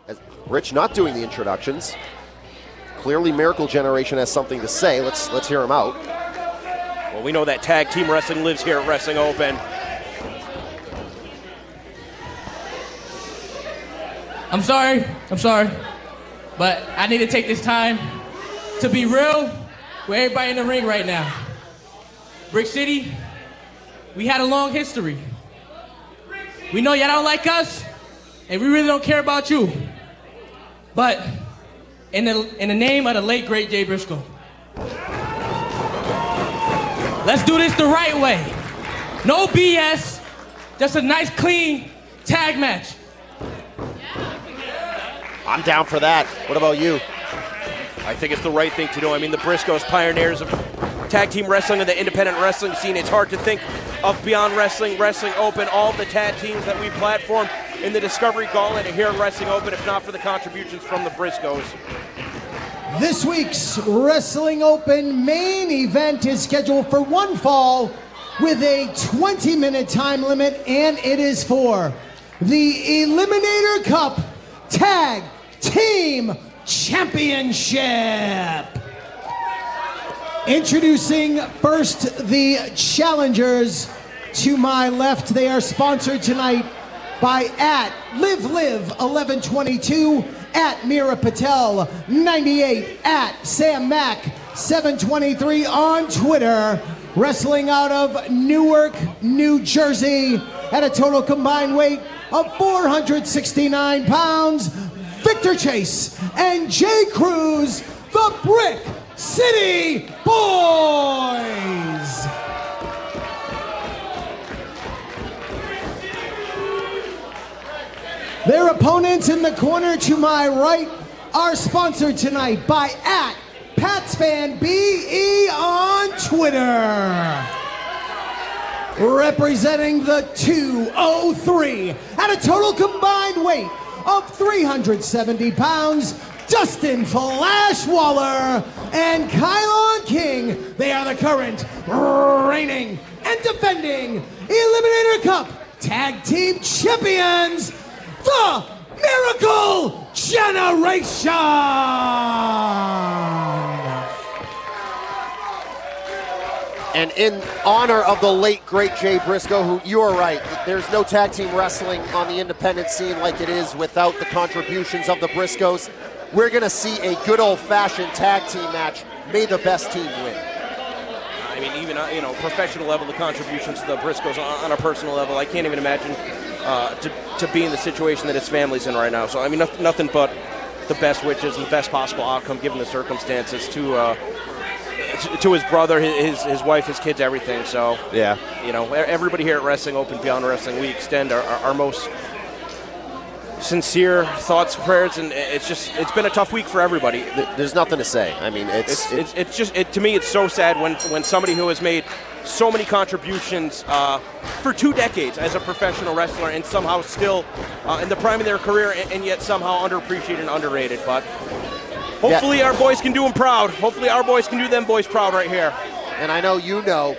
As Rich not doing the introductions. Clearly Miracle Generation has something to say. Let's hear him out. Well, we know that tag team wrestling lives here at Wrestling Open. I'm sorry, but I need to take this time to be real with everybody in the ring right now. Brick City, we had a long history. We know y'all don't like us, and we really don't care about you. But in the name of the late, great Jay Briscoe, let's do this the right way. No BS, just a nice, clean tag match. I'm down for that. What about you? I think it's the right thing to do. I mean, the Briscoes, pioneers of tag team wrestling and the independent wrestling scene. It's hard to think of Beyond Wrestling, Wrestling Open, all the tag teams that we platform in the Discovery Gauntlet here at Wrestling Open, if not for the contributions from the Briscoes. This week's Wrestling Open main event is scheduled for one fall with a 20-minute time limit, and it is for the Eliminator Cup Tag Team Championship. Introducing first the challengers. To my left, they are sponsored tonight by @LiveLive1122, @Mira Patel 98, @Sam Mack 723 on Twitter. Wrestling out of Newark, New Jersey, at a total combined weight of 469 pounds, Victor Chase and Jay Cruz, the Brick City Boys. Their opponents in the corner to my right are sponsored tonight by @PatsFanBE on Twitter. Representing the 203 at a total combined weight of 370 pounds, Dustin Flash Waller and Kylon King. They are the current, reigning, and defending Eliminator Cup Tag Team Champions, the Miracle Generation. And in honor of the late, great Jay Briscoe, who, you are right, there's no tag team wrestling on the independent scene like it is without the contributions of the Briscoes. We're going to see a good old-fashioned tag team match. May the best team win. I mean, even, professional level, the contributions to the Briscoes on a personal level, I can't even imagine to be in the situation that his family's in right now. So, I mean, nothing but the best wishes and the best possible outcome given the circumstances to his brother, his wife, his kids, everything. So, yeah, everybody here at Wrestling Open, Beyond Wrestling, we extend our most sincere thoughts, prayers, and it's been a tough week for everybody. There's nothing to say. I mean, to me, it's so sad when somebody who has made so many contributions for 2 decades as a professional wrestler and somehow still in the prime of their career and yet somehow underappreciated and underrated. But hopefully our boys can do them proud. Hopefully our boys can do them boys proud right here. And I know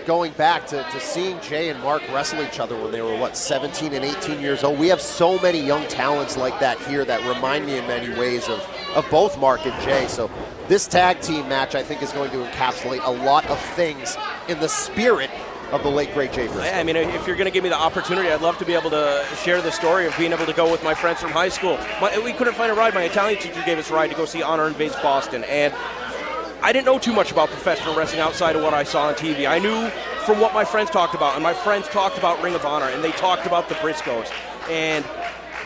going back to seeing Jay and Mark wrestle each other when they were, 17 and 18 years old. We have so many young talents like that here that remind me in many ways of both Mark and Jay. So this tag team match, I think, is going to encapsulate a lot of things in the spirit of the late, great Jay Briscoe. I mean, if you're going to give me the opportunity, I'd love to be able to share the story of being able to go with my friends from high school. We couldn't find a ride. My Italian teacher gave us a ride to go see Honor Invades Boston. And I didn't know too much about professional wrestling outside of what I saw on TV. I knew from what my friends talked about, and my friends talked about Ring of Honor, and they talked about the Briscoes. And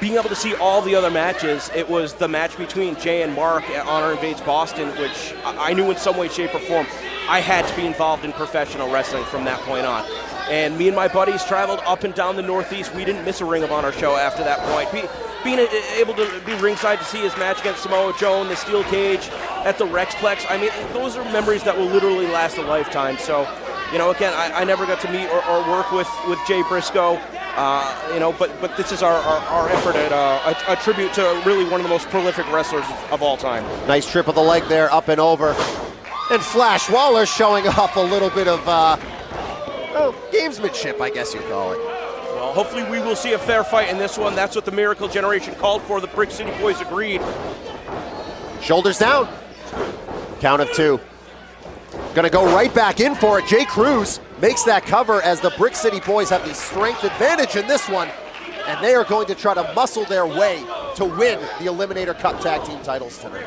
being able to see all the other matches, it was the match between Jay and Mark at Honor Invades Boston, which I knew in some way, shape, or form I had to be involved in professional wrestling from that point on. And me and my buddies traveled up and down the Northeast. We didn't miss a Ring of Honor show after that point. Being able to be ringside to see his match against Samoa Joe in the steel cage at the Rexplex, I mean, those are memories that will literally last a lifetime. So, again, I never got to meet or work with Jay Briscoe, but this is our effort at a tribute to really one of the most prolific wrestlers of all time. Nice trip of the leg there, up and over. And Flash Waller showing off a little bit of gamesmanship, I guess you call it. Well, hopefully we will see a fair fight in this one. That's what the Miracle Generation called for. The Brick City Boys agreed. Shoulders down. Count of 2. Gonna go right back in for it. Jay Cruz makes that cover as the Brick City Boys have the strength advantage in this one, and they are going to try to muscle their way to win the Eliminator Cup Tag Team titles tonight.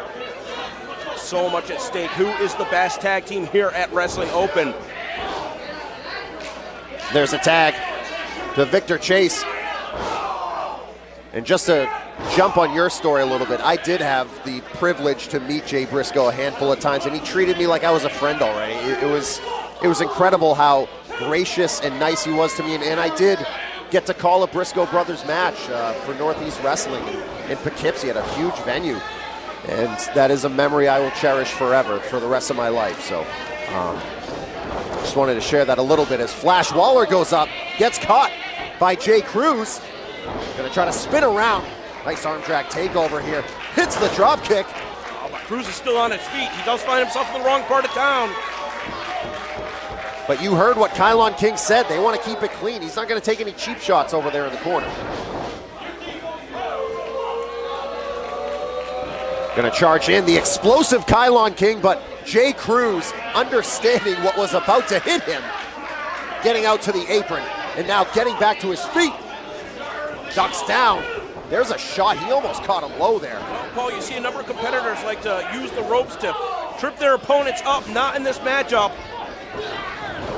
So much at stake. Who is the best tag team here at Wrestling Open? There's a tag to Victor Chase. And just to jump on your story a little bit, I did have the privilege to meet Jay Briscoe a handful of times, and he treated me like I was a friend already. It was incredible how gracious and nice he was to me, and I did get to call a Briscoe Brothers match for Northeast Wrestling in Poughkeepsie at a huge venue, and that is a memory I will cherish forever for the rest of my life. So just wanted to share that a little bit as Flash Waller goes up, gets caught by Jay Cruz. Gonna try to spin around. Nice arm drag takeover here. Hits the drop kick. Oh, but Cruz is still on his feet. He does find himself in the wrong part of town. But you heard what Kylon King said. They want to keep it clean. He's not going to take any cheap shots over there in the corner. Going to charge in the explosive Kylon King, but Jay Cruz, understanding what was about to hit him, getting out to the apron, and now getting back to his feet. Ducks down. There's a shot. He almost caught him low there. Paul, you see a number of competitors like to use the ropes to trip their opponents up. Not in this matchup.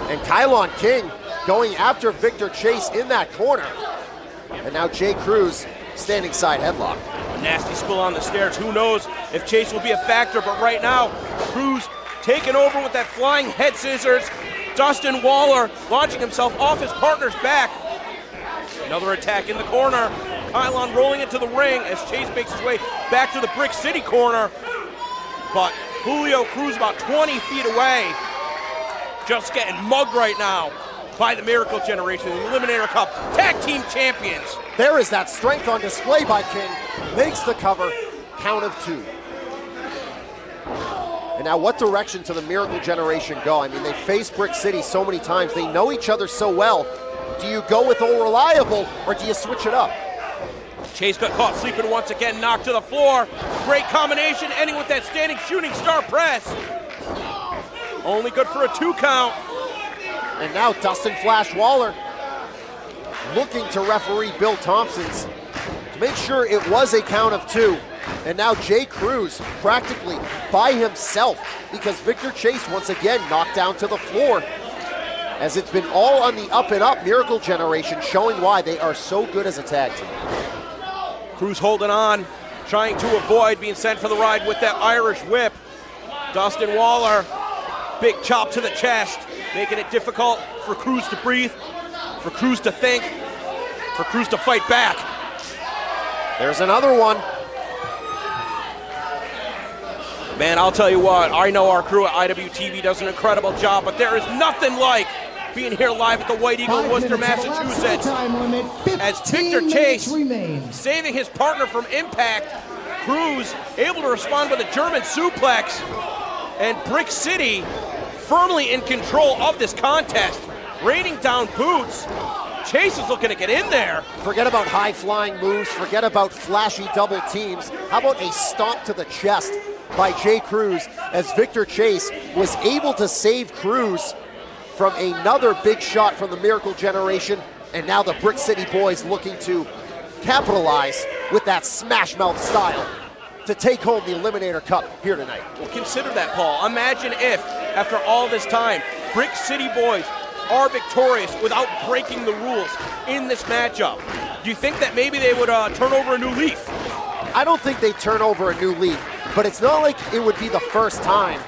And Kylon King going after Victor Chase in that corner. And now Jay Cruz standing side headlock. A nasty spill on the stairs. Who knows if Chase will be a factor, but right now, Cruz taking over with that flying head scissors. Dustin Waller launching himself off his partner's back. Another attack in the corner. Kylon rolling into the ring as Chase makes his way back to the Brick City corner. But Julio Cruz about 20 feet away. Just getting mugged right now by the Miracle Generation, the Eliminator Cup Tag Team Champions. There is that strength on display by King. Makes the cover, count of 2. And now what direction to the Miracle Generation go? I mean, they faced Brick City so many times. They know each other so well. Do you go with Old Reliable or do you switch it up? Chase got caught sleeping once again, knocked to the floor. Great combination, ending with that standing shooting star press. Only good for a 2 count. And now Dustin Flash Waller looking to referee Bill Thompson's to make sure it was a count of 2. And now Jay Cruz practically by himself because Victor Chase once again knocked down to the floor. As it's been all on the up and up, Miracle Generation showing why they are so good as a tag team. Cruz holding on, trying to avoid being sent for the ride with that Irish whip. Dustin Waller, big chop to the chest, making it difficult for Cruz to breathe, for Cruz to think, for Cruz to fight back. There's another one. Man, I'll tell you what, I know our crew at IWTV does an incredible job, but there is nothing like being here live at the White Eagle in Worcester, Massachusetts. As Victor Chase saving his partner from impact, Cruz able to respond with a German suplex, and Brick City firmly in control of this contest, raining down boots. Chase is looking to get in there. Forget about high-flying moves, forget about flashy double teams. How about a stomp to the chest by Jay Cruz as Victor Chase was able to save Cruz from another big shot from the Miracle Generation, and now the Brick City Boys looking to capitalize with that smash mouth style to take home the Eliminator Cup here tonight. Well, consider that, Paul. Imagine if, after all this time, Brick City Boys are victorious without breaking the rules in this matchup. Do you think that maybe they would turn over a new leaf? I don't think they turn over a new leaf, but it's not like it would be the first time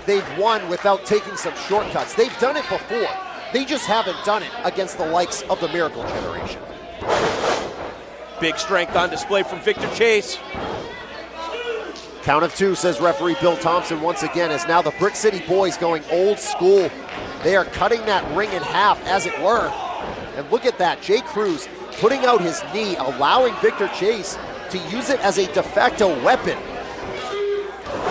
they've won without taking some shortcuts. They've done it before. They just haven't done it against the likes of the Miracle Generation. Big strength on display from Victor Chase. Count of 2, says referee Bill Thompson once again, as now the Brick City Boys going old school. They are cutting that ring in half, as it were. And look at that, Jay Cruz putting out his knee, allowing Victor Chase to use it as a de facto weapon.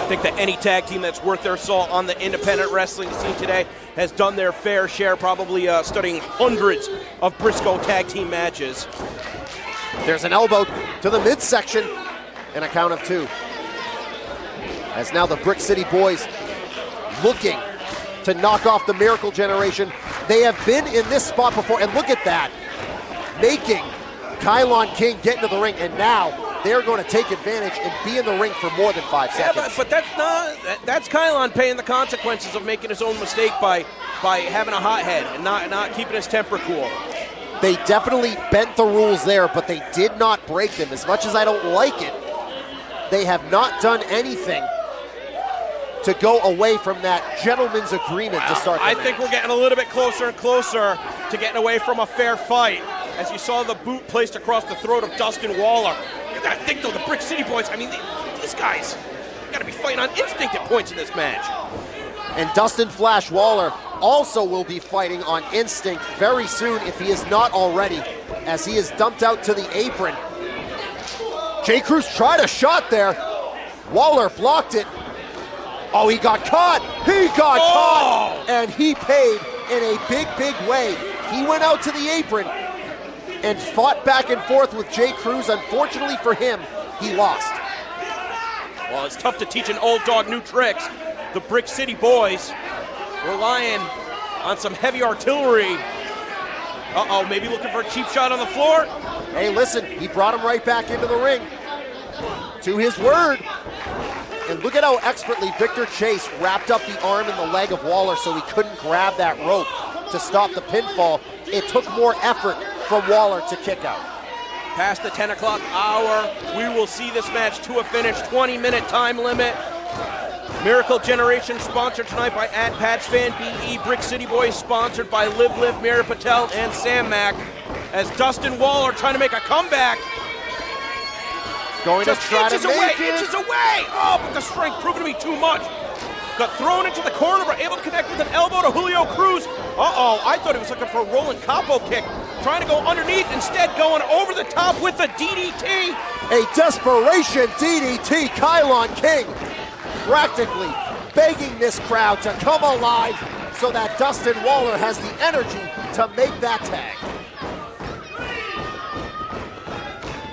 think that any tag team that's worth their salt on the independent wrestling scene today has done their fair share, probably studying hundreds of Briscoe tag team matches. There's an elbow to the midsection and a count of 2. As now the Brick City Boys looking to knock off the Miracle Generation. They have been in this spot before, and look at that. Making Kylon King get into the ring, and now they're going to take advantage and be in the ring for more than 5 seconds. Yeah, but that's Kylon paying the consequences of making his own mistake by having a hot head and not keeping his temper cool. They definitely bent the rules there, but they did not break them. As much as I don't like it, they have not done anything to go away from that gentleman's agreement to start the match. I think we're getting a little bit closer and closer to getting away from a fair fight. As you saw the boot placed across the throat of Dustin Waller. You gotta think though, the Brick City Boys, I mean, these guys gotta be fighting on instinct at points in this match. And Dustin Flash Waller also will be fighting on instinct very soon if he is not already, as he is dumped out to the apron. Jay Cruz tried a shot there. Waller blocked it. Oh, he got caught. He got caught. And he paid in a big, big way. He went out to the apron and fought back and forth with Jay Cruz. Unfortunately for him, he lost. Well, it's tough to teach an old dog new tricks. The Brick City Boys relying on some heavy artillery. Maybe looking for a cheap shot on the floor. Hey, listen, he brought him right back into the ring. To his word. And look at how expertly Victor Chase wrapped up the arm and the leg of Waller so he couldn't grab that rope to stop the pinfall. It took more effort from Waller to kick out. Past the 10 o'clock hour, we will see this match to a finish. 20-minute time limit. Miracle Generation sponsored tonight by @PatsFanBE. Brick City Boys sponsored by Live, Mira Patel, and Sam Mack. As Dustin Waller trying to make a comeback. Going to try to make it. Inches away! Oh, but the strength proving to be too much. Got thrown into the corner, but able to connect with an elbow to Julio Cruz. I thought he was looking for a rolling capo kick. Trying to go underneath, instead going over the top with a DDT. A desperation DDT. Kylon King practically begging this crowd to come alive so that Dustin Waller has the energy to make that tag.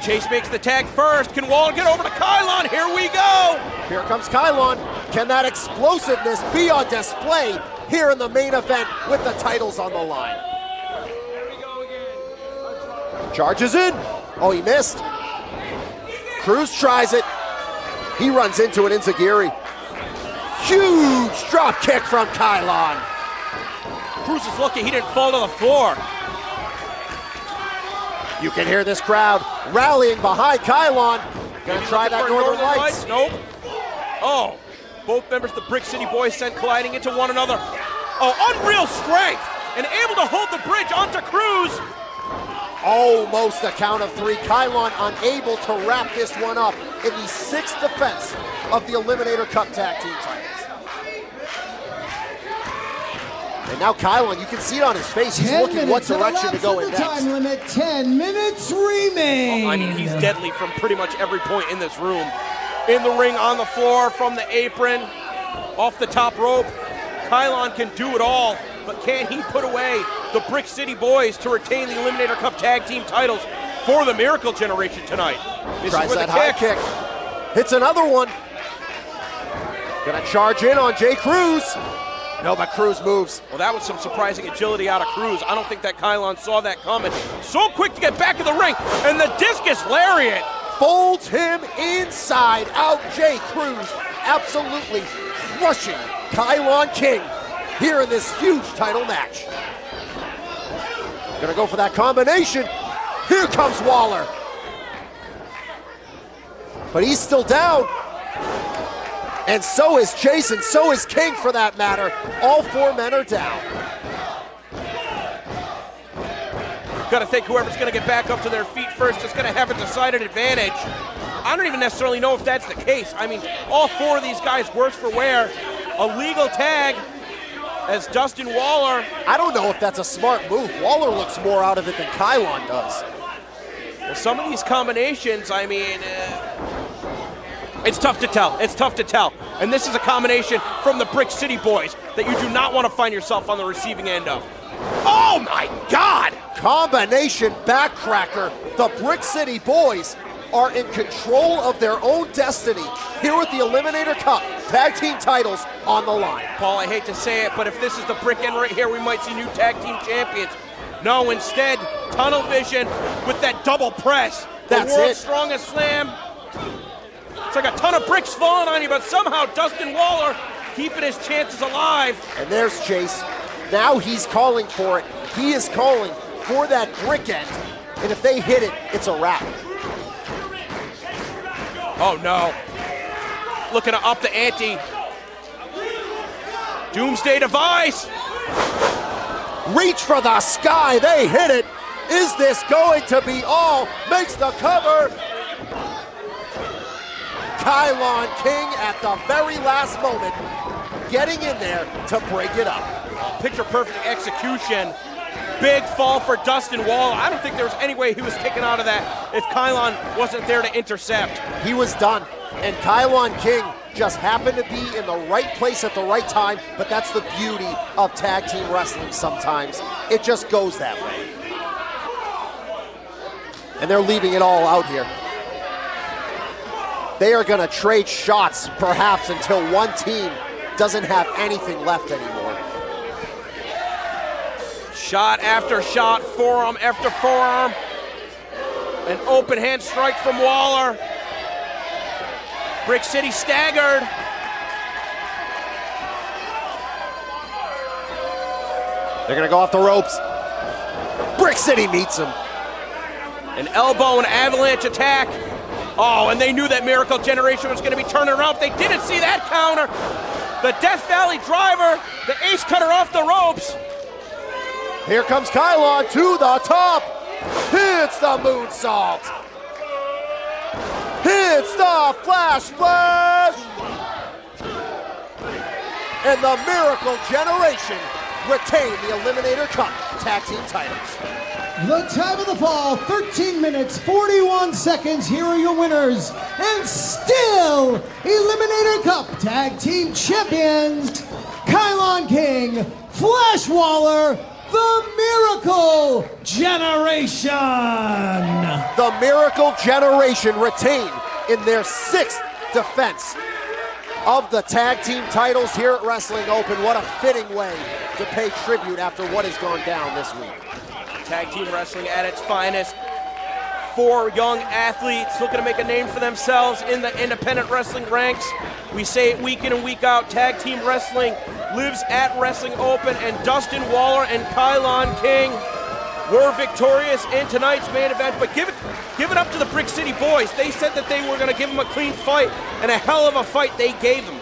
Chase makes the tag first. Can Waller get over to Kylon? Here we go. Here comes Kylon. Can that explosiveness be on display here in the main event with the titles on the line? Charges in. Oh, he missed. Cruz tries it. He runs into an enziguri. Huge drop kick from Kylon. Cruz is lucky he didn't fall to the floor. You can hear this crowd rallying behind Kylon. Gonna try that Northern Lights. Nope. Oh, both members of the Brick City Boys sent colliding into one another. Oh, unreal strength and able to hold the bridge onto Cruz. Almost a count of 3. Kylon unable to wrap this one up in the 6th defense of the Eliminator Cup Tag Team titles. And now Kylon, you can see it on his face. He's looking what direction to go in next. Time limit, 10 minutes remain. I mean, he's deadly from pretty much every point in this room. In the ring, on the floor, from the apron, off the top rope. Kylon can do it all, but can he put away the Brick City Boys to retain the Eliminator Cup Tag Team titles for the Miracle Generation tonight? Tries that high kick. Hits another one. Gonna charge in on Jay Cruz. No, but Cruz moves. Well, that was some surprising agility out of Cruz. I don't think that Kylon saw that coming. So quick to get back in the ring, and the discus lariat. Folds him inside out. Jay Cruz absolutely crushing Kylon King here in this huge title match. Gonna go for that combination. Here comes Waller. But he's still down. And so is Chase, and so is King for that matter. All 4 men are down. Got to think whoever's going to get back up to their feet first is going to have a decided advantage. I don't even necessarily know if that's the case. I mean, all 4 of these guys worse for wear. A legal tag as Dustin Waller. I don't know if that's a smart move. Waller looks more out of it than Kylon does. Well, some of these combinations, I mean, It's tough to tell. It's tough to tell. And this is a combination from the Brick City Boys that you do not want to find yourself on the receiving end of. Oh my God! Combination backcracker. The Brick City Boys are in control of their own destiny here with the Eliminator Cup tag team titles on the line. Paul, I hate to say it, but if this is the brick end right here, we might see new tag team champions. No, instead, tunnel vision with that double press. That's the world's it. strongest slam. It's like a ton of bricks falling on you, but somehow Dustin Waller keeping his chances alive. And there's Chase. Now he's calling for it. He is calling for that brick end. And if they hit it, it's a wrap. Oh no. Looking to up the ante. Doomsday device. Reach for the sky. They hit it. Is this going to be all? Makes the cover. Kylon King at the very last moment getting in there to break it up. Picture perfect execution. Big fall for Dustin Waller. I don't think there was any way he was kicking out of that if Kylon wasn't there to intercept. He was done. And Kylon King just happened to be in the right place at the right time, but that's the beauty of tag team wrestling sometimes. It just goes that way. And they're leaving it all out here. They are going to trade shots perhaps until one team doesn't have anything left anymore. Shot after shot, forearm after forearm. An open hand strike from Waller. Brick City staggered. They're gonna go off the ropes. Brick City meets him. An elbow and avalanche attack. Oh, and they knew that Miracle Generation was gonna be turning around. They didn't see that counter. The Death Valley driver, the ace cutter off the ropes. Here comes Kylon to the top. Hits the moonsault. Hits the flash splash. And the Miracle Generation retain the Eliminator Cup tag team titles. The time of the fall, 13 minutes, 41 seconds. Here are your winners. And still, Eliminator Cup Tag Team Champions, Kylon King, Flash Waller, the Miracle Generation. The Miracle Generation retain in their 6th defense of the tag team titles here at Wrestling Open. What a fitting way to pay tribute after what has gone down this week. Tag team wrestling at its finest. 4 young athletes looking to make a name for themselves in the independent wrestling ranks. We say it week in and week out, tag team wrestling lives at Wrestling Open, and Dustin Waller and Kylon King were victorious in tonight's main event. But give it up to the Brick City Boys. They said that they were going to give them a clean fight, and a hell of a fight they gave them.